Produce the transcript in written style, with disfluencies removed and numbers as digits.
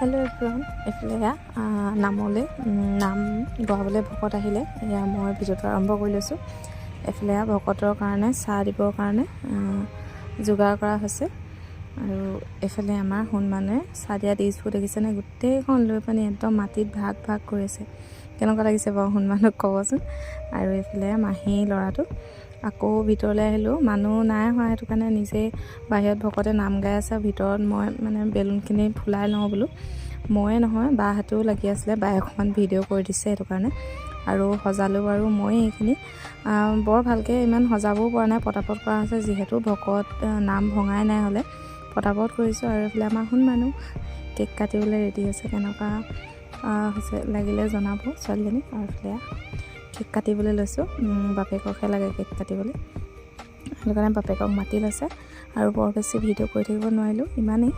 Hello' everyone, এইফালে নামলৈ নাম গোৱাবলৈ ভকত আহিলে। এয়া মই ভিডিঅ'টো আৰম্ভ কৰি লৈছোঁ। এইফালে ভকতৰ কাৰণে চাহ দিবৰ কাৰণে যোগাৰ কৰা হৈছে। আৰু এইফালে আমাৰ হনুমানে চাহ দিয়া ডিছবোৰ দেখিছেনে, গোটেইখন লৈ পানি একদম মাটিত ভাগ ভাগ কৰিছে। কেনেকুৱা লাগিছে বাৰু হনুমানক ক'বচোন। আৰু এইফালে মাহী ল'ৰাটো আকৌ ভিতৰলৈ আহিলোঁ, মানুহ নাই হোৱা, সেইটো কাৰণে নিজেই বাহিৰত ভকতে নাম গাই আছে। ভিতৰত মই মানে বেলুনখিনি ফুলাই লওঁ বোলো। ময়ে নহয়, বাহঁতেও লাগি আছিলে, বায়ে অকণমান ভিডিঅ' কৰি দিছে সেইটো কাৰণে। আৰু সজালোঁ বাৰু মই এইখিনি বৰ ভালকৈ ইমান সজাবও পৰা নাই, পটাপট কৰা হৈছে যিহেতু ভকত নাম ভঙাই নাই হ'লে পটাপট কৰিছোঁ। আৰু এইফালে আমাৰ হনুমানো কেক কাটিবলৈ ৰেডি আছে। কেনেকুৱা হৈছে লাগিলে জনাব ছোৱালীজনী। আৰু এইফালে কেক কাটিবলৈ লৈছোঁ, বাপেককহে লাগে কেক কাটিবলৈ, সেইটো কাৰণে বাপেকক মাতি লৈছে। আৰু বৰ বেছি ভিডিঅ' কৰি থাকিব নোৱাৰিলোঁ, ইমানেই।